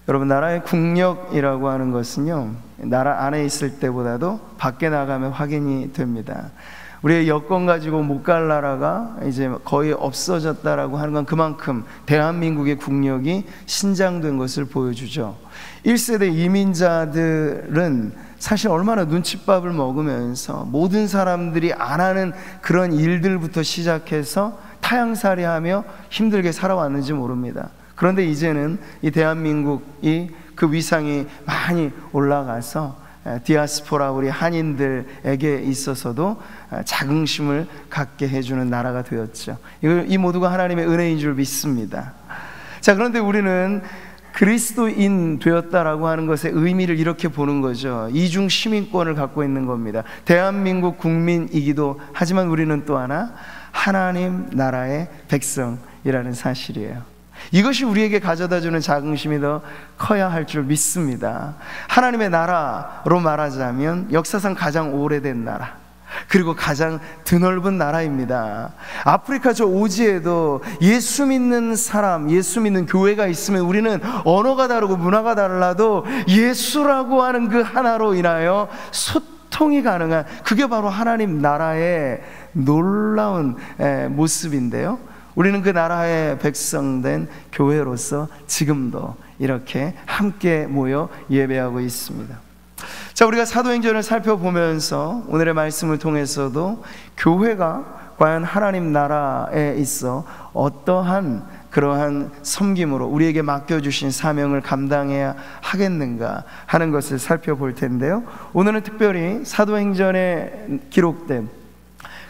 여러분, 나라의 국력이라고 하는 것은요, 나라 안에 있을 때보다도 밖에 나가면 확인이 됩니다. 우리의 여권 가지고 못 갈 나라가 이제 거의 없어졌다라고 하는 건 그만큼 대한민국의 국력이 신장된 것을 보여주죠. 1세대 이민자들은 사실 얼마나 눈칫밥을 먹으면서 모든 사람들이 안 하는 그런 일들부터 시작해서 타향살이하며 힘들게 살아왔는지 모릅니다. 그런데 이제는 이 대한민국이 그 위상이 많이 올라가서 디아스포라, 우리 한인들에게 있어서도 자긍심을 갖게 해주는 나라가 되었죠. 이 모두가 하나님의 은혜인 줄 믿습니다. 자, 그런데 우리는 그리스도인 되었다라고 하는 것의 의미를 이렇게 보는 거죠. 이중 시민권을 갖고 있는 겁니다. 대한민국 국민이기도 하지만 우리는 또 하나 하나님 나라의 백성이라는 사실이에요. 이것이 우리에게 가져다주는 자긍심이 더 커야 할 줄 믿습니다. 하나님의 나라로 말하자면 역사상 가장 오래된 나라, 그리고 가장 드넓은 나라입니다. 아프리카 저 오지에도 예수 믿는 사람, 예수 믿는 교회가 있으면 우리는 언어가 다르고 문화가 달라도 예수라고 하는 그 하나로 인하여 소통이 가능한, 그게 바로 하나님 나라의 놀라운 모습인데요, 우리는 그 나라의 백성된 교회로서 지금도 이렇게 함께 모여 예배하고 있습니다. 자, 우리가 사도행전을 살펴보면서 오늘의 말씀을 통해서도 교회가 과연 하나님 나라에 있어 어떠한 그러한 섬김으로 우리에게 맡겨주신 사명을 감당해야 하겠는가 하는 것을 살펴볼 텐데요, 오늘은 특별히 사도행전에 기록된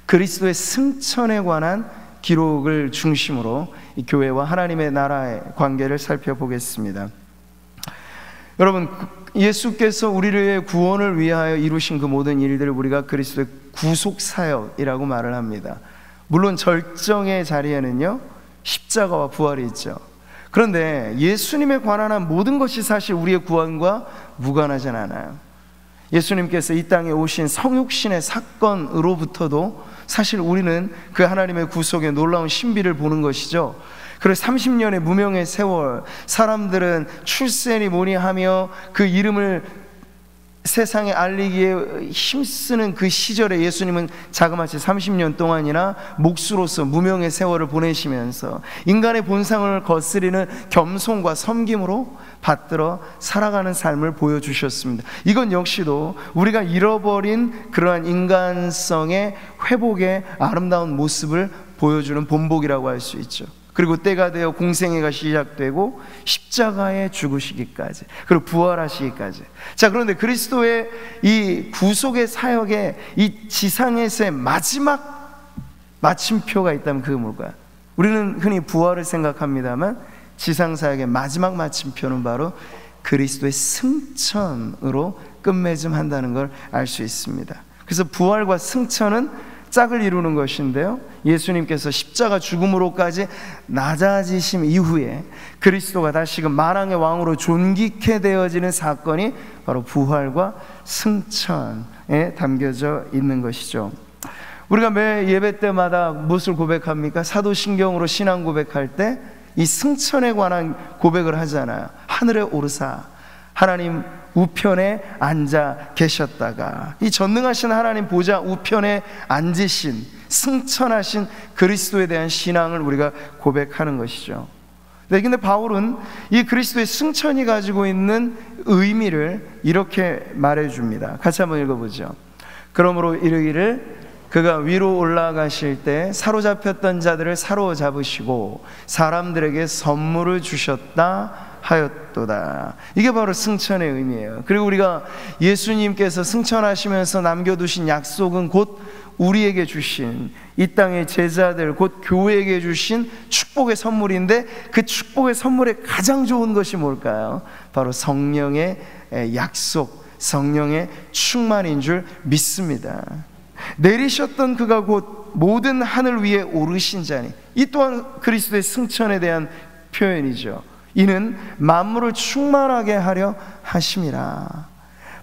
그리스도의 승천에 관한 기록을 중심으로 이 교회와 하나님의 나라의 관계를 살펴보겠습니다. 여러분, 예수께서 우리의 구원을 위하여 이루신 그 모든 일들을 우리가 그리스도의 구속사역이라고 말을 합니다. 물론 절정의 자리에는요 십자가와 부활이 있죠. 그런데 예수님에 관한 모든 것이 사실 우리의 구원과 무관하진 않아요. 예수님께서 이 땅에 오신 성육신의 사건으로부터도 사실 우리는 그 하나님의 구속의 놀라운 신비를 보는 것이죠. 그래서 30년의 무명의 세월, 사람들은 출세니 뭐니 하며 그 이름을 세상에 알리기에 힘쓰는 그 시절에 예수님은 자그마치 30년 동안이나 몫으로서 무명의 세월을 보내시면서 인간의 본성을 거스리는 겸손과 섬김으로 받들어 살아가는 삶을 보여주셨습니다. 이건 역시도 우리가 잃어버린 그러한 인간성의 회복의 아름다운 모습을 보여주는 본보기라고 할 수 있죠. 그리고 때가 되어 공생애가 시작되고 십자가에 죽으시기까지, 그리고 부활하시기까지. 자, 그런데 그리스도의 이 구속의 사역의 이 지상에서의 마지막 마침표가 있다면 그게 뭘까요? 우리는 흔히 부활을 생각합니다만 지상사역의 마지막 마침표는 바로 그리스도의 승천으로 끝맺음한다는 걸 알 수 있습니다. 그래서 부활과 승천은 짝을 이루는 것인데요, 예수님께서 십자가 죽음으로까지 낮아지심 이후에 그리스도가 다시금 만왕의 왕으로 존귀케 되어지는 사건이 바로 부활과 승천에 담겨져 있는 것이죠. 우리가 매 예배 때마다 무엇을 고백합니까? 사도신경으로 신앙 고백할 때 이 승천에 관한 고백을 하잖아요. 하늘에 오르사 하나님 우편에 앉아 계셨다가, 이 전능하신 하나님 보좌 우편에 앉으신 승천하신 그리스도에 대한 신앙을 우리가 고백하는 것이죠. 네, 근데 바울은 이 그리스도의 승천이 가지고 있는 의미를 이렇게 말해줍니다. 같이 한번 읽어보죠. 그러므로 이르기를 그가 위로 올라가실 때 사로잡혔던 자들을 사로잡으시고 사람들에게 선물을 주셨다 하였도다. 이게 바로 승천의 의미예요. 그리고 우리가 예수님께서 승천하시면서 남겨두신 약속은 곧 우리에게 주신, 이 땅의 제자들 곧 교회에게 주신 축복의 선물인데, 그 축복의 선물의 가장 좋은 것이 뭘까요? 바로 성령의 약속, 성령의 충만인 줄 믿습니다. 내리셨던 그가 곧 모든 하늘 위에 오르신 자니, 이 또한 그리스도의 승천에 대한 표현이죠. 이는 만물을 충만하게 하려 하심이라.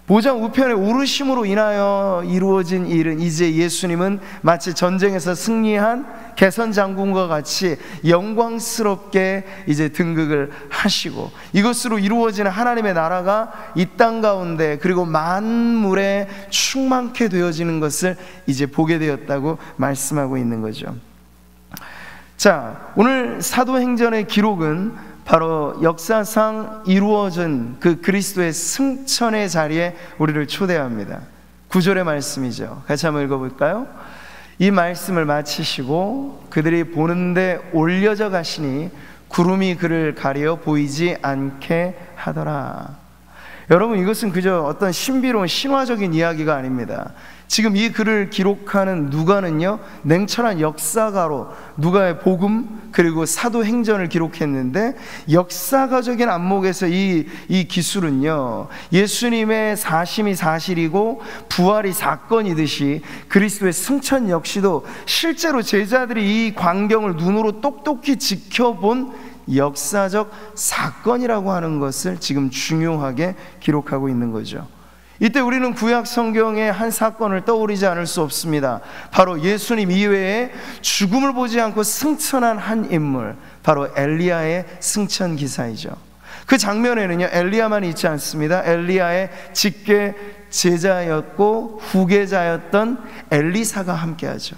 보좌 우편에 오르심으로 인하여 이루어진 일은 이제 예수님은 마치 전쟁에서 승리한 개선 장군과 같이 영광스럽게 이제 등극을 하시고, 이것으로 이루어지는 하나님의 나라가 이 땅 가운데 그리고 만물에 충만케 되어지는 것을 이제 보게 되었다고 말씀하고 있는 거죠. 자, 오늘 사도행전의 기록은 바로 역사상 이루어진 그 그리스도의 승천의 자리에 우리를 초대합니다. 9절의 말씀이죠. 같이 한번 읽어볼까요? 이 말씀을 마치시고 그들이 보는데 올려져 가시니 구름이 그를 가려 보이지 않게 하더라. 여러분, 이것은 그저 어떤 신비로운 신화적인 이야기가 아닙니다. 지금 이 글을 기록하는 누가는요, 냉철한 역사가로 누가의 복음 그리고 사도행전을 기록했는데, 역사가적인 안목에서 이 기술은요, 예수님의 사심이 사실이고 부활이 사건이듯이 그리스도의 승천 역시도 실제로 제자들이 이 광경을 눈으로 똑똑히 지켜본 역사적 사건이라고 하는 것을 지금 중요하게 기록하고 있는 거죠. 이때 우리는 구약 성경의 한 사건을 떠올리지 않을 수 없습니다. 바로 예수님 이외에 죽음을 보지 않고 승천한 한 인물, 바로 엘리야의 승천 기사이죠. 그 장면에는요, 엘리야만 있지 않습니다. 엘리야의 직계 제자였고 후계자였던 엘리사가 함께하죠.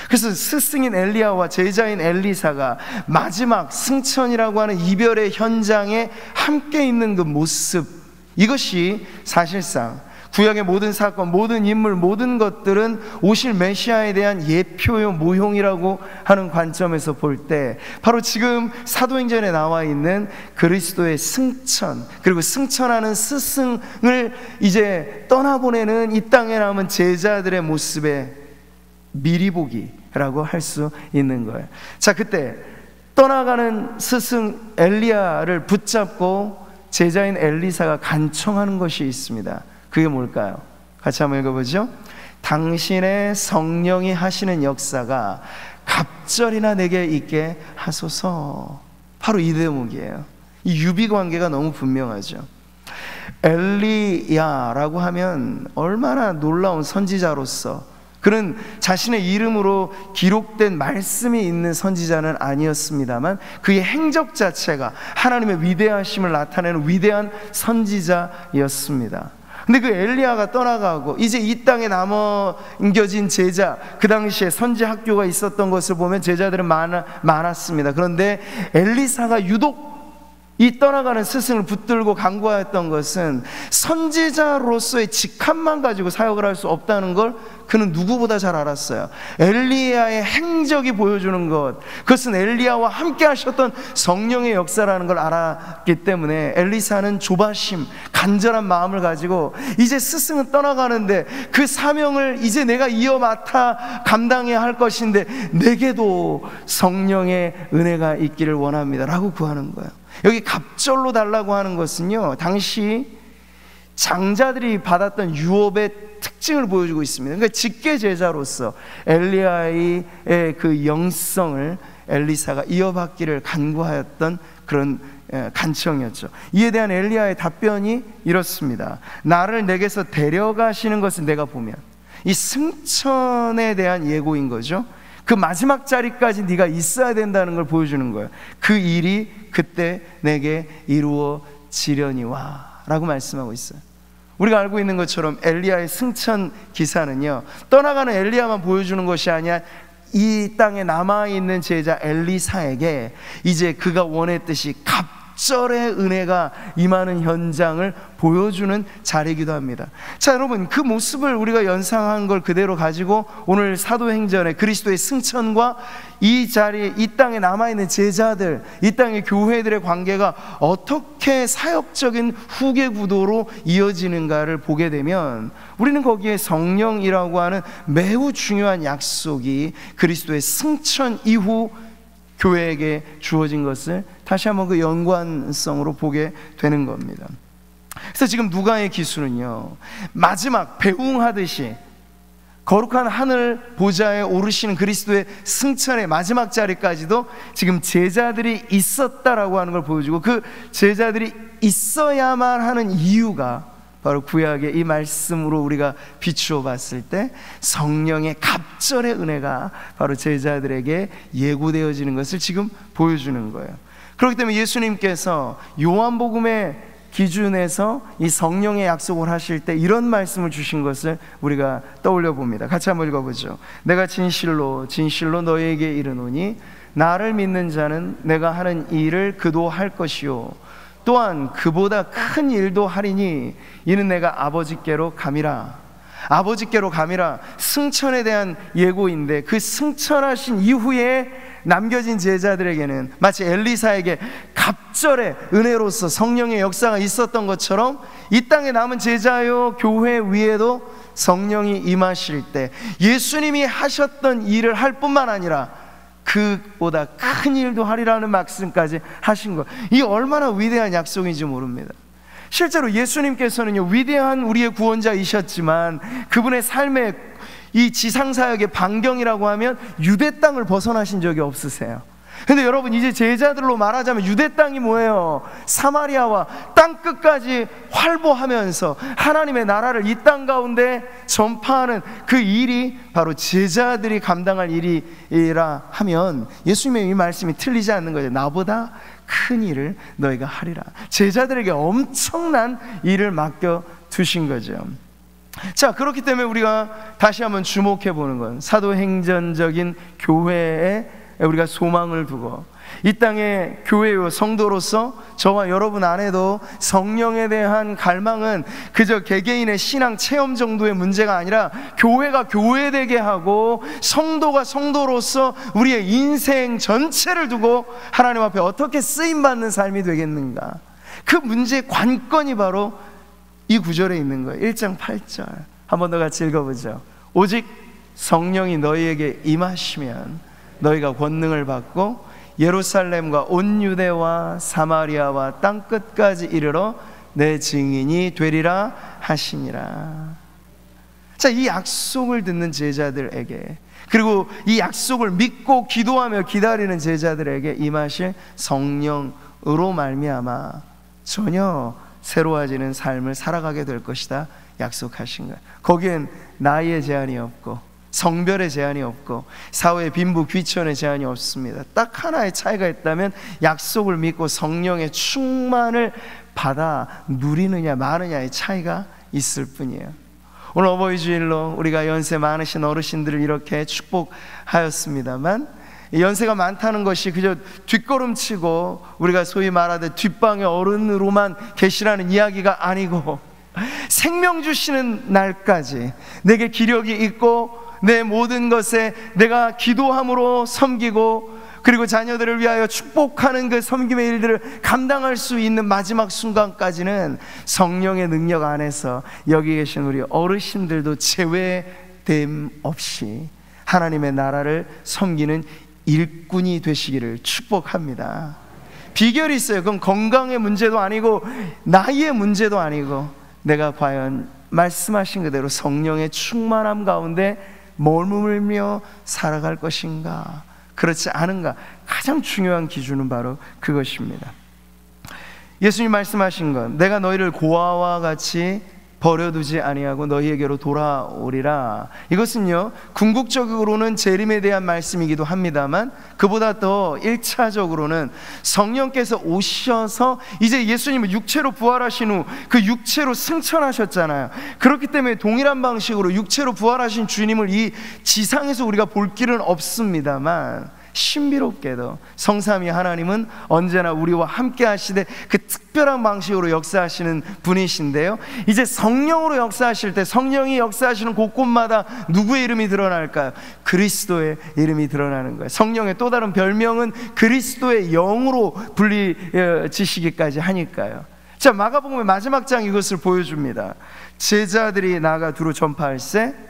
그래서 스승인 엘리야와 제자인 엘리사가 마지막 승천이라고 하는 이별의 현장에 함께 있는 그 모습, 이것이 사실상 구약의 모든 사건, 모든 인물, 모든 것들은 오실 메시아에 대한 예표요 모형이라고 하는 관점에서 볼 때, 바로 지금 사도행전에 나와 있는 그리스도의 승천, 그리고 승천하는 스승을 이제 떠나보내는 이 땅에 남은 제자들의 모습의 미리 보기라고 할 수 있는 거예요. 자, 그때 떠나가는 스승 엘리야를 붙잡고 제자인 엘리사가 간청하는 것이 있습니다. 그게 뭘까요? 같이 한번 읽어보죠. 당신의 성령이 하시는 역사가 갑절이나 내게 있게 하소서. 바로 이 대목이에요. 이 유비관계가 너무 분명하죠. 엘리야라고 하면 얼마나 놀라운 선지자로서, 그는 자신의 이름으로 기록된 말씀이 있는 선지자는 아니었습니다만 그의 행적 자체가 하나님의 위대하심을 나타내는 위대한 선지자였습니다. 근데 그 엘리야가 떠나가고 이제 이 땅에 남겨진 제자, 그 당시에 선지 학교가 있었던 것을 보면 제자들은 많았습니다. 그런데 엘리사가 유독 이 떠나가는 스승을 붙들고 간구하였던 것은 선지자로서의 직함만 가지고 사역을 할 수 없다는 걸 그는 누구보다 잘 알았어요. 엘리야의 행적이 보여주는 것, 그것은 엘리야와 함께 하셨던 성령의 역사라는 걸 알았기 때문에 엘리사는 조바심, 간절한 마음을 가지고 이제 스승은 떠나가는데 그 사명을 이제 내가 이어 맡아 감당해야 할 것인데 내게도 성령의 은혜가 있기를 원합니다 라고 구하는 거예요. 여기 갑절로 달라고 하는 것은요, 당시 장자들이 받았던 유업의 특징을 보여주고 있습니다. 그러니까 직계 제자로서 엘리야의 그 영성을 엘리사가 이어받기를 간구하였던 그런 간청이었죠. 이에 대한 엘리야의 답변이 이렇습니다. 나를 내게서 데려가시는 것은 내가 보면, 이 승천에 대한 예고인 거죠. 그 마지막 자리까지 네가 있어야 된다는 걸 보여주는 거예요. 그 일이 그때 내게 이루어지려니와 라고 말씀하고 있어요. 우리가 알고 있는 것처럼 엘리야의 승천 기사는요, 떠나가는 엘리야만 보여주는 것이 아니라 이 땅에 남아있는 제자 엘리사에게 이제 그가 원했듯이 갑절의 은혜가 임하는 현장을 보여주는 자리이기도 합니다. 자, 여러분, 그 모습을 우리가 연상한 걸 그대로 가지고 오늘 사도행전의 그리스도의 승천과 이 자리에 이 땅에 남아있는 제자들, 이 땅의 교회들의 관계가 어떻게 사역적인 후계 구도로 이어지는가를 보게 되면 우리는 거기에 성령이라고 하는 매우 중요한 약속이 그리스도의 승천 이후 교회에게 주어진 것을 다시 한번 그 연관성으로 보게 되는 겁니다. 그래서 지금 누가의 기술은요, 마지막 배웅하듯이 거룩한 하늘 보좌에 오르시는 그리스도의 승천의 마지막 자리까지도 지금 제자들이 있었다라고 하는 걸 보여주고, 그 제자들이 있어야만 하는 이유가 바로 구약의 이 말씀으로 우리가 비추어 봤을 때 성령의 갑절의 은혜가 바로 제자들에게 예고되어지는 것을 지금 보여주는 거예요. 그렇기 때문에 예수님께서 요한복음의 기준에서 이 성령의 약속을 하실 때 이런 말씀을 주신 것을 우리가 떠올려 봅니다. 같이 한번 읽어보죠. 내가 진실로 진실로 너희에게 이르노니 나를 믿는 자는 내가 하는 일을 그도 할 것이요 또한 그보다 큰 일도 하리니 이는 내가 아버지께로 감이라. 아버지께로 감이라 승천에 대한 예고인데, 그 승천하신 이후에 남겨진 제자들에게는 마치 엘리사에게 갑절의 은혜로서 성령의 역사가 있었던 것처럼 이 땅에 남은 제자요 교회 위에도 성령이 임하실 때 예수님이 하셨던 일을 할 뿐만 아니라 그보다 큰 일도 하리라는 말씀까지 하신 것, 이 얼마나 위대한 약속인지 모릅니다. 실제로 예수님께서는요, 위대한 우리의 구원자이셨지만 그분의 삶의 이 지상사역의 반경이라고 하면 유대 땅을 벗어나신 적이 없으세요. 근데 여러분, 이제 제자들로 말하자면 유대 땅이 뭐예요? 사마리아와 땅끝까지 활보하면서 하나님의 나라를 이 땅 가운데 전파하는 그 일이 바로 제자들이 감당할 일이라 하면 예수님의 이 말씀이 틀리지 않는 거죠. 나보다 큰 일을 너희가 하리라. 제자들에게 엄청난 일을 맡겨 두신 거죠. 자, 그렇기 때문에 우리가 다시 한번 주목해 보는 건 사도행전적인 교회에 우리가 소망을 두고 이 땅의 교회요 성도로서 저와 여러분 안에도 성령에 대한 갈망은 그저 개개인의 신앙 체험 정도의 문제가 아니라 교회가 교회되게 하고 성도가 성도로서 우리의 인생 전체를 두고 하나님 앞에 어떻게 쓰임받는 삶이 되겠는가, 그 문제의 관건이 바로 이 구절에 있는 거예요. 1장 8절 한 번 더 같이 읽어보죠. 오직 성령이 너희에게 임하시면 너희가 권능을 받고 예루살렘과 온 유대와 사마리아와 땅끝까지 이르러 내 증인이 되리라 하시니라. 자, 이 약속을 듣는 제자들에게, 그리고 이 약속을 믿고 기도하며 기다리는 제자들에게 임하실 성령으로 말미암아 전혀 새로워지는 삶을 살아가게 될 것이다 약속하신 거예요. 거기엔 나이의 제한이 없고 성별의 제한이 없고 사회의 빈부 귀천의 제한이 없습니다. 딱 하나의 차이가 있다면 약속을 믿고 성령의 충만을 받아 누리느냐 마느냐의 차이가 있을 뿐이에요. 오늘 어버이 주일로 우리가 연세 많으신 어르신들을 이렇게 축복하였습니다만, 연세가 많다는 것이 그저 뒷걸음치고 우리가 소위 말하듯 뒷방의 어른으로만 계시라는 이야기가 아니고, 생명 주시는 날까지 내게 기력이 있고 내 모든 것에 내가 기도함으로 섬기고 그리고 자녀들을 위하여 축복하는 그 섬김의 일들을 감당할 수 있는 마지막 순간까지는 성령의 능력 안에서 여기 계신 우리 어르신들도 제외됨 없이 하나님의 나라를 섬기는 일꾼이 되시기를 축복합니다. 비결이 있어요. 그건 건강의 문제도 아니고 나이의 문제도 아니고 내가 과연 말씀하신 그대로 성령의 충만함 가운데 머물며 살아갈 것인가, 그렇지 않은가, 가장 중요한 기준은 바로 그것입니다. 예수님 말씀하신 것, 내가 너희를 고아와 같이 버려두지 아니하고 너희에게로 돌아오리라. 이것은요, 궁극적으로는 재림에 대한 말씀이기도 합니다만 그보다 더 1차적으로는 성령께서 오셔서 이제 예수님은 육체로 부활하신 후 그 육체로 승천하셨잖아요. 그렇기 때문에 동일한 방식으로 육체로 부활하신 주님을 이 지상에서 우리가 볼 길은 없습니다만 신비롭게도 성삼위 하나님은 언제나 우리와 함께 하시되 그 특별한 방식으로 역사하시는 분이신데요, 이제 성령으로 역사하실 때 성령이 역사하시는 곳곳마다 누구의 이름이 드러날까요? 그리스도의 이름이 드러나는 거예요. 성령의 또 다른 별명은 그리스도의 영으로 불리지시기까지 하니까요. 자, 마가복음의 마지막 장 이것을 보여줍니다. 제자들이 나아가 두루 전파할세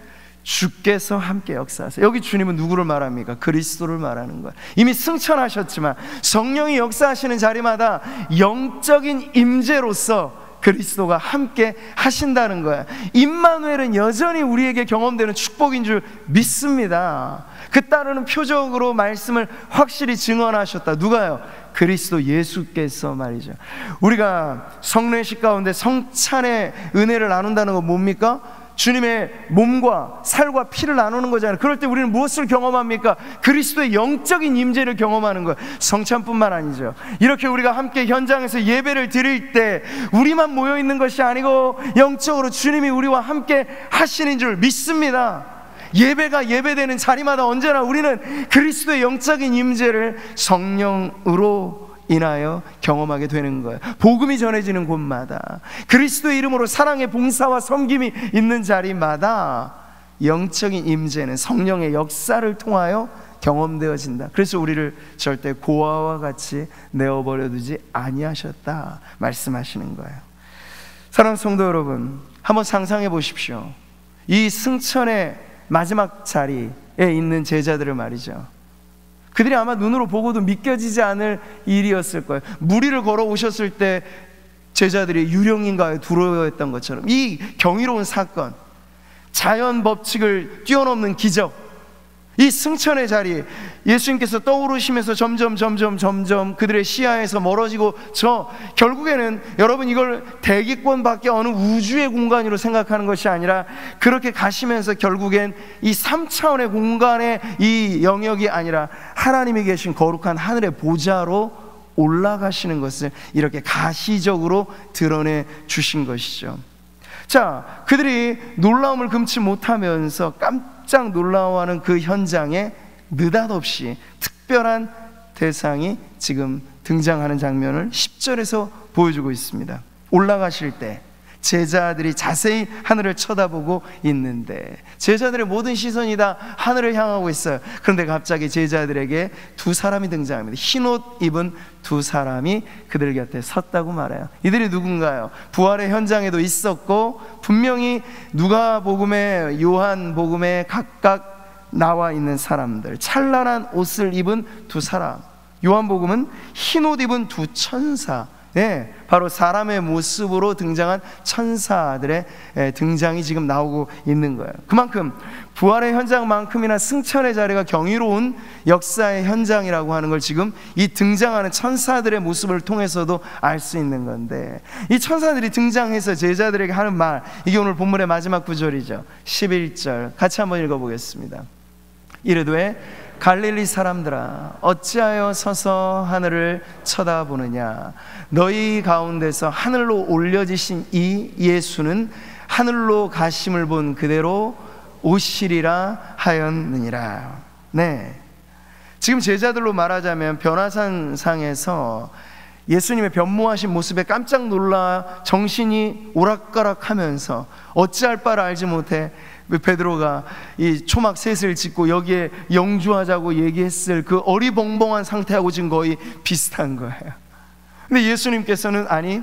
주께서 함께 역사하세요. 여기 주님은 누구를 말합니까? 그리스도를 말하는 거예요. 이미 승천하셨지만 성령이 역사하시는 자리마다 영적인 임재로서 그리스도가 함께 하신다는 거예요. 임마누엘은 여전히 우리에게 경험되는 축복인 줄 믿습니다. 그 따르는 표적으로 말씀을 확실히 증언하셨다. 누가요? 그리스도 예수께서 말이죠. 우리가 성례식 가운데 성찬의 은혜를 나눈다는 건 뭡니까? 주님의 몸과 살과 피를 나누는 거잖아요. 그럴 때 우리는 무엇을 경험합니까? 그리스도의 영적인 임재를 경험하는 거예요. 성찬뿐만 아니죠. 이렇게 우리가 함께 현장에서 예배를 드릴 때 우리만 모여있는 것이 아니고 영적으로 주님이 우리와 함께 하시는 줄 믿습니다. 예배가 예배되는 자리마다 언제나 우리는 그리스도의 영적인 임재를 성령으로 인하여 경험하게 되는 거예요. 복음이 전해지는 곳마다, 그리스도의 이름으로 사랑의 봉사와 섬김이 있는 자리마다 영적인 임재는 성령의 역사를 통하여 경험되어진다. 그래서 우리를 절대 고아와 같이 내어버려 두지 아니하셨다 말씀하시는 거예요. 사랑하는 성도 여러분, 한번 상상해 보십시오. 이 승천의 마지막 자리에 있는 제자들을 말이죠. 그들이 아마 눈으로 보고도 믿겨지지 않을 일이었을 거예요. 무리를 걸어 오셨을 때 제자들이 유령인가에 두려워했던 것처럼 이 경이로운 사건, 자연 법칙을 뛰어넘는 기적, 이 승천의 자리, 예수님께서 떠오르시면서 점점 그들의 시야에서 멀어지고 결국에는 여러분 이걸 대기권 밖에 어느 우주의 공간으로 생각하는 것이 아니라 그렇게 가시면서 결국엔 이 3차원의 공간의 이 영역이 아니라 하나님이 계신 거룩한 하늘의 보좌로 올라가시는 것을 이렇게 가시적으로 드러내 주신 것이죠. 자, 그들이 놀라움을 금치 못하면서 깜짝 놀라워하는 그 현장에 느닷없이 특별한 대상이 지금 등장하는 장면을 10절에서 보여주고 있습니다. 올라가실 때 제자들이 자세히 하늘을 쳐다보고 있는데 제자들의 모든 시선이 다 하늘을 향하고 있어요. 그런데 갑자기 제자들에게 두 사람이 등장합니다. 흰옷 입은 두 사람이 그들 곁에 섰다고 말해요. 이들이 누군가요? 부활의 현장에도 있었고 분명히 누가복음에 요한복음에 각각 나와 있는 사람들, 찬란한 옷을 입은 두 사람, 요한복음은 흰옷 입은 두 천사, 바로 사람의 모습으로 등장한 천사들의 등장이 지금 나오고 있는 거예요. 그만큼 부활의 현장만큼이나 승천의 자리가 경이로운 역사의 현장이라고 하는 걸 지금 이 등장하는 천사들의 모습을 통해서도 알 수 있는 건데, 이 천사들이 등장해서 제자들에게 하는 말, 이게 오늘 본문의 마지막 구절이죠. 11절 같이 한번 읽어보겠습니다. 이르되 갈릴리 사람들아, 어찌하여 서서 하늘을 쳐다보느냐? 너희 가운데서 하늘로 올려지신 이 예수는 하늘로 가심을 본 그대로 오시리라 하였느니라. 지금 제자들로 말하자면 변화산상에서 예수님의 변모하신 모습에 깜짝 놀라 정신이 오락가락하면서 어찌할 바를 알지 못해 베드로가 이 초막 셋을 짓고 여기에 영주하자고 얘기했을 그 어리벙벙한 상태하고 지금 거의 비슷한 거예요. 근데 예수님께서는 아니,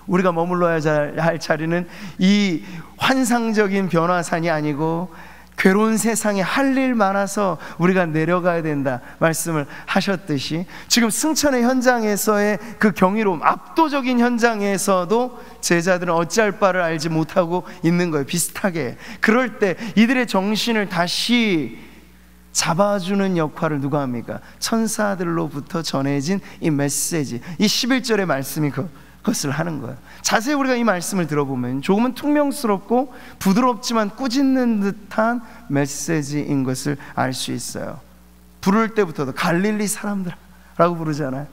우리가 머물러야 할 자리는 이 환상적인 변화산이 아니고 괴로운 세상에 할 일 많아서 우리가 내려가야 된다 말씀을 하셨듯이, 지금 승천의 현장에서의 그 경이로움, 압도적인 현장에서도 제자들은 어찌할 바를 알지 못하고 있는 거예요. 비슷하게. 그럴 때 이들의 정신을 다시 잡아주는 역할을 누가 합니까? 천사들로부터 전해진 이 메시지, 이 11절의 말씀이 그것을 하는 거예요. 자세히 우리가 이 말씀을 들어보면 조금은 퉁명스럽고 부드럽지만 꾸짖는 듯한 메시지인 것을 알 수 있어요. 부를 때부터도 갈릴리 사람들라고 부르잖아요.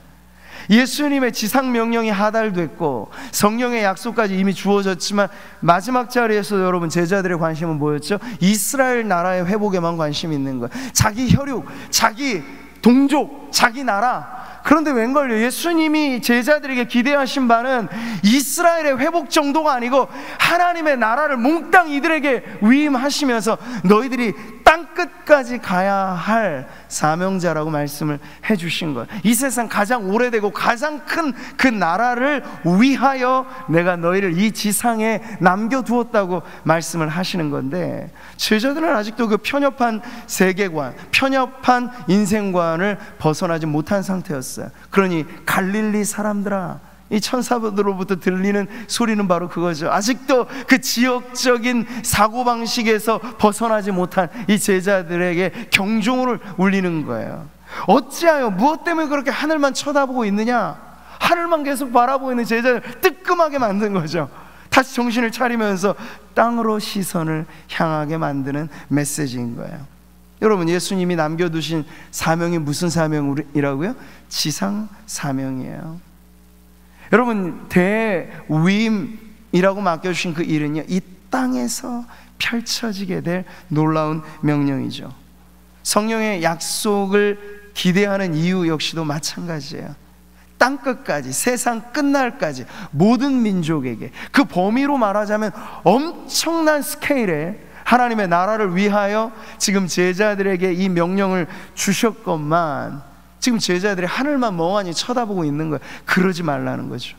예수님의 지상 명령이 하달됐고 성령의 약속까지 이미 주어졌지만 마지막 자리에서 여러분 제자들의 관심은 뭐였죠? 이스라엘 나라의 회복에만 관심이 있는 거예요. 자기 혈육, 자기 동족, 자기 나라. 그런데 웬걸요? 예수님이 제자들에게 기대하신 바는 이스라엘의 회복 정도가 아니고 하나님의 나라를 몽땅 이들에게 위임하시면서 너희들이 땅끝까지 가야 할 사명자라고 말씀을 해주신 거예요. 이 세상 가장 오래되고 가장 큰 그 나라를 위하여 내가 너희를 이 지상에 남겨두었다고 말씀을 하시는 건데, 제자들은 아직도 그 편협한 세계관, 편협한 인생관을 벗어나지 못한 상태였어요. 그러니 갈릴리 사람들아, 이 천사들로부터 들리는 소리는 바로 그거죠. 아직도 그 지역적인 사고방식에서 벗어나지 못한 이 제자들에게 경종을 울리는 거예요. 어찌하여 무엇 때문에 그렇게 하늘만 쳐다보고 있느냐? 하늘만 계속 바라보고 있는 제자들 뜨끔하게 만든 거죠. 다시 정신을 차리면서 땅으로 시선을 향하게 만드는 메시지인 거예요. 여러분, 예수님이 남겨두신 사명이 무슨 사명이라고요? 지상 사명이에요. 여러분, 대위임이라고 맡겨주신 그 일은요, 이 땅에서 펼쳐지게 될 놀라운 명령이죠. 성령의 약속을 기대하는 이유 역시도 마찬가지예요. 땅끝까지, 세상 끝날까지 모든 민족에게, 그 범위로 말하자면 엄청난 스케일의 하나님의 나라를 위하여 지금 제자들에게 이 명령을 주셨건만 지금 제자들이 하늘만 멍하니 쳐다보고 있는 거예요. 그러지 말라는 거죠.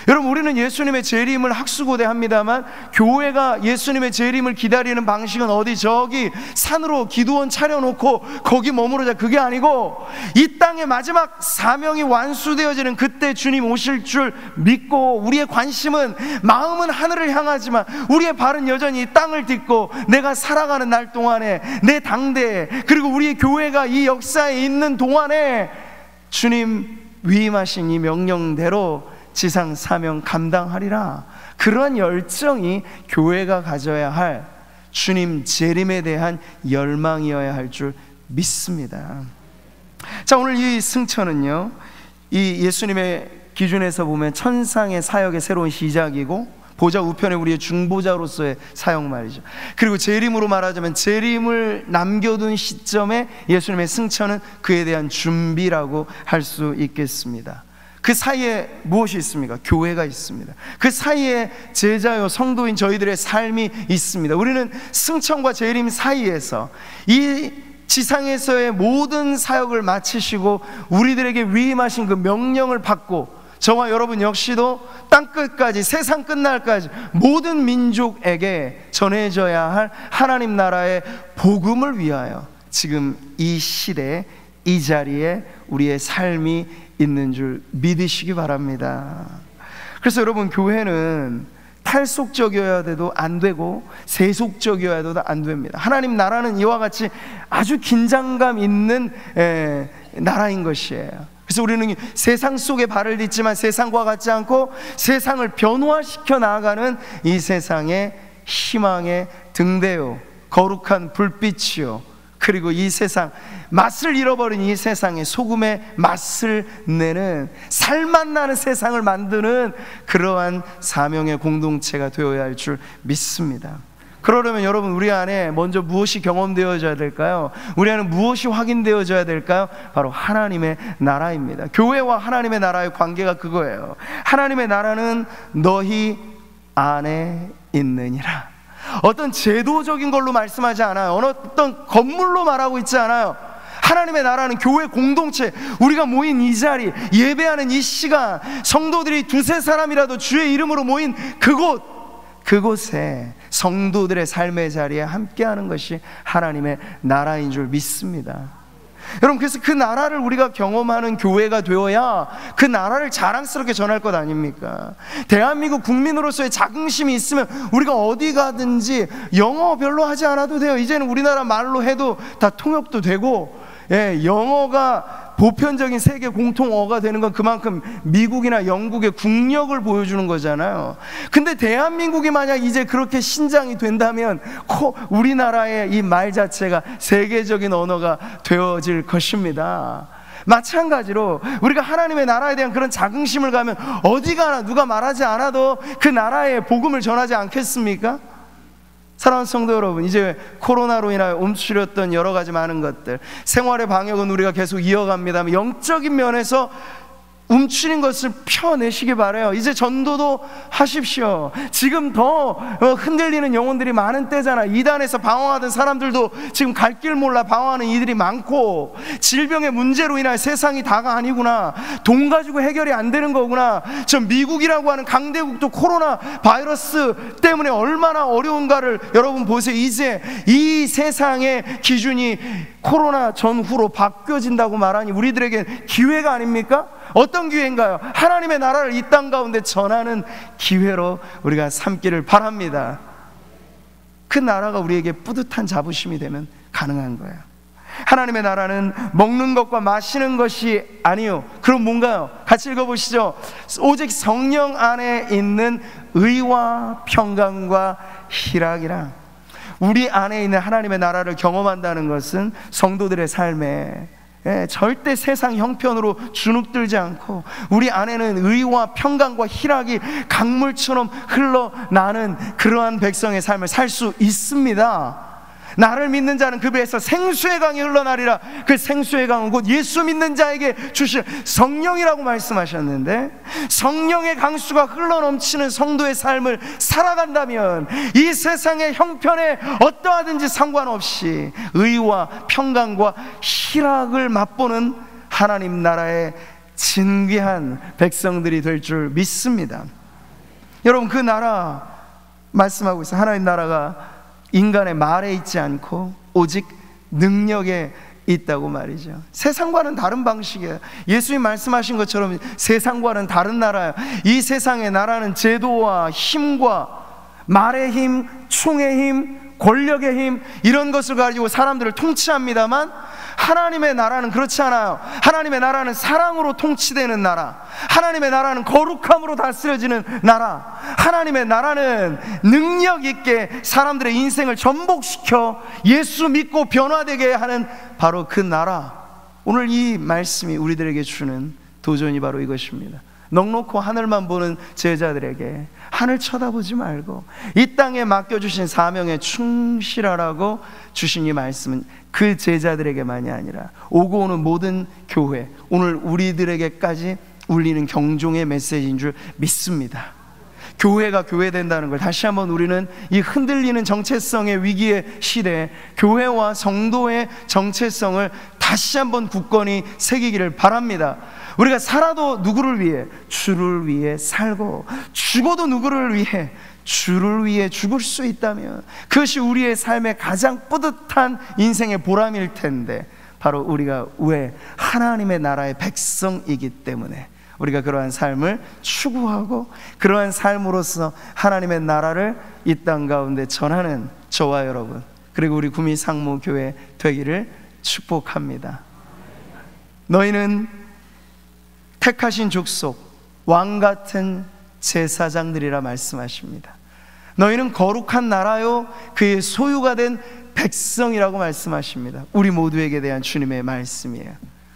여러분, 우리는 예수님의 재림을 학수고대합니다만 교회가 예수님의 재림을 기다리는 방식은 어디 저기 산으로 기도원 차려놓고 거기 머무르자, 그게 아니고 이 땅의 마지막 사명이 완수되어지는 그때 주님 오실 줄 믿고 우리의 관심은, 마음은 하늘을 향하지만 우리의 발은 여전히 이 땅을 딛고 내가 살아가는 날 동안에, 내 당대에, 그리고 우리 교회가 이 역사에 있는 동안에 주님 위임하신 이 명령대로 지상 사명 감당하리라. 그러한 열정이 교회가 가져야 할 주님 재림에 대한 열망이어야 할 줄 믿습니다. 자, 오늘 이 승천은요, 이 예수님의 기준에서 보면 천상의 사역의 새로운 시작이고 보좌 우편에 우리의 중보자로서의 사역 말이죠. 그리고 재림으로 말하자면 재림을 남겨둔 시점에 예수님의 승천은 그에 대한 준비라고 할 수 있겠습니다. 그 사이에 무엇이 있습니까? 교회가 있습니다. 그 사이에 제자요 성도인 저희들의 삶이 있습니다. 우리는 승천과 재림 사이에서 이 지상에서의 모든 사역을 마치시고 우리들에게 위임하신 그 명령을 받고 저와 여러분 역시도 땅끝까지, 세상 끝날까지 모든 민족에게 전해져야 할 하나님 나라의 복음을 위하여 지금 이 시대에, 이 자리에 우리의 삶이 있는 줄 믿으시기 바랍니다. 그래서 여러분, 교회는 탈속적이어야 돼도 안 되고 세속적이어야 돼도 안 됩니다. 하나님 나라는 이와 같이 아주 긴장감 있는 나라인 것이에요. 그래서 우리는 세상 속에 발을 딛지만 세상과 같지 않고 세상을 변화시켜 나아가는 이 세상의 희망의 등대요, 거룩한 불빛이요, 그리고 이 세상, 맛을 잃어버린 이 세상에 소금의 맛을 내는, 살맛 나는 세상을 만드는 그러한 사명의 공동체가 되어야 할 줄 믿습니다. 그러려면 여러분, 우리 안에 먼저 무엇이 경험되어져야 될까요? 우리 안에 무엇이 확인되어져야 될까요? 바로 하나님의 나라입니다. 교회와 하나님의 나라의 관계가 그거예요. 하나님의 나라는 너희 안에 있느니라. 어떤 제도적인 걸로 말씀하지 않아요. 어떤 건물로 말하고 있지 않아요. 하나님의 나라는 교회 공동체, 우리가 모인 이 자리, 예배하는 이 시간, 성도들이 두세 사람이라도 주의 이름으로 모인 그곳에 성도들의 삶의 자리에 함께하는 것이 하나님의 나라인 줄 믿습니다. 여러분, 그래서 그 나라를 우리가 경험하는 교회가 되어야 그 나라를 자랑스럽게 전할 것 아닙니까? 대한민국 국민으로서의 자긍심이 있으면 우리가 어디 가든지 영어 별로 하지 않아도 돼요. 이제는 우리나라 말로 해도 다 통역도 되고, 영어가 보편적인 세계 공통어가 되는 건 그만큼 미국이나 영국의 국력을 보여주는 거잖아요. 근데 대한민국이 만약 이제 그렇게 신장이 된다면 우리나라의 이 말 자체가 세계적인 언어가 되어질 것입니다. 마찬가지로 우리가 하나님의 나라에 대한 그런 자긍심을 가면 어디 가나 누가 말하지 않아도 그 나라의 복음을 전하지 않겠습니까? 사랑하는 성도 여러분, 이제 코로나로 인하여 움츠렸던 여러 가지 많은 것들, 생활의 방역은 우리가 계속 이어갑니다만 영적인 면에서 움츠린 것을 펴내시기 바라요. 이제 전도도 하십시오. 지금 더 흔들리는 영혼들이 많은 때잖아. 이단에서 방황하던 사람들도 지금 갈 길 몰라 방황하는 이들이 많고, 질병의 문제로 인하여 세상이 다가 아니구나, 돈 가지고 해결이 안 되는 거구나, 저 미국이라고 하는 강대국도 코로나 바이러스 때문에 얼마나 어려운가를 여러분 보세요. 이제 이 세상의 기준이 코로나 전후로 바뀌어진다고 말하니 우리들에게 기회가 아닙니까? 어떤 기회인가요? 하나님의 나라를 이 땅 가운데 전하는 기회로 우리가 삼기를 바랍니다. 그 나라가 우리에게 뿌듯한 자부심이 되면 가능한 거예요. 하나님의 나라는 먹는 것과 마시는 것이 아니요. 그럼 뭔가요? 같이 읽어보시죠. 오직 성령 안에 있는 의와 평강과 희락이라. 우리 안에 있는 하나님의 나라를 경험한다는 것은 성도들의 삶에 절대 세상 형편으로 주눅들지 않고 우리 안에는 의와 평강과 희락이 강물처럼 흘러나는 그러한 백성의 삶을 살 수 있습니다. 나를 믿는 자는 그 배에서 생수의 강이 흘러나리라. 그 생수의 강은 곧 예수 믿는 자에게 주실 성령이라고 말씀하셨는데, 성령의 강수가 흘러넘치는 성도의 삶을 살아간다면 이 세상의 형편에 어떠하든지 상관없이 의와 평강과 희락을 맛보는 하나님 나라의 진귀한 백성들이 될 줄 믿습니다. 여러분, 그 나라 말씀하고 있어요. 하나님 나라가 인간의 말에 있지 않고 오직 능력에 있다고 말이죠. 세상과는 다른 방식이에요. 예수님 말씀하신 것처럼 세상과는 다른 나라예요. 이 세상의 나라는 제도와 힘과 말의 힘, 총의 힘, 권력의 힘, 이런 것을 가지고 사람들을 통치합니다만, 하나님의 나라는 그렇지 않아요. 하나님의 나라는 사랑으로 통치되는 나라, 하나님의 나라는 거룩함으로 다스려지는 나라, 하나님의 나라는 능력 있게 사람들의 인생을 전복시켜 예수 믿고 변화되게 하는 바로 그 나라. 오늘 이 말씀이 우리들에게 주는 도전이 바로 이것입니다. 넉넉히 하늘만 보는 제자들에게 하늘 쳐다보지 말고 이 땅에 맡겨주신 사명에 충실하라고 주신 이 말씀은 그 제자들에게만이 아니라 오고 오는 모든 교회, 오늘 우리들에게까지 울리는 경종의 메시지인 줄 믿습니다. 교회가 교회된다는 걸 다시 한번 우리는 이 흔들리는 정체성의 위기의 시대에 교회와 성도의 정체성을 다시 한번 굳건히 새기기를 바랍니다. 우리가 살아도 누구를 위해? 주를 위해 살고, 죽어도 누구를 위해? 주를 위해 죽을 수 있다면 그것이 우리의 삶의 가장 뿌듯한 인생의 보람일 텐데, 바로 우리가 왜? 하나님의 나라의 백성이기 때문에 우리가 그러한 삶을 추구하고 그러한 삶으로서 하나님의 나라를 이 땅 가운데 전하는 저와 여러분, 그리고 우리 구미 상무교회 되기를 축복합니다. 너희는 택하신 족속, 왕같은 제사장들이라 말씀하십니다. 너희는 거룩한 나라요 그의 소유가 된 백성이라고 말씀하십니다. 우리 모두에게 대한 주님의 말씀이에요.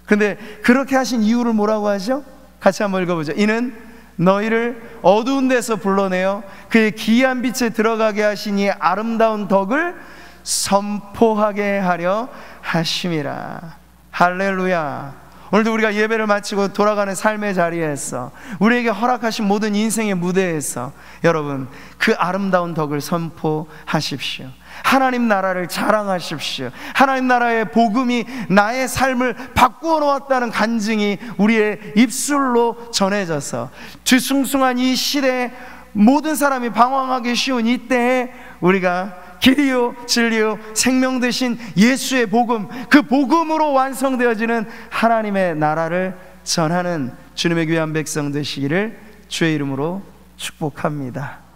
그런데 그렇게 하신 이유를 뭐라고 하죠? 같이 한번 읽어보죠. 이는 너희를 어두운 데서 불러내어 그의 기이한 빛에 들어가게 하신 이 아름다운 덕을 선포하게 하려 하심이라. 할렐루야. 오늘도 우리가 예배를 마치고 돌아가는 삶의 자리에서 우리에게 허락하신 모든 인생의 무대에서 여러분, 그 아름다운 덕을 선포하십시오. 하나님 나라를 자랑하십시오. 하나님 나라의 복음이 나의 삶을 바꾸어 놓았다는 간증이 우리의 입술로 전해져서 뒤숭숭한 이 시대에 모든 사람이 방황하기 쉬운 이때에 우리가 길이요 진리요 생명 되신 예수의 복음, 그 복음으로 완성되어지는 하나님의 나라를 전하는 주님의 귀한 백성 되시기를 주의 이름으로 축복합니다.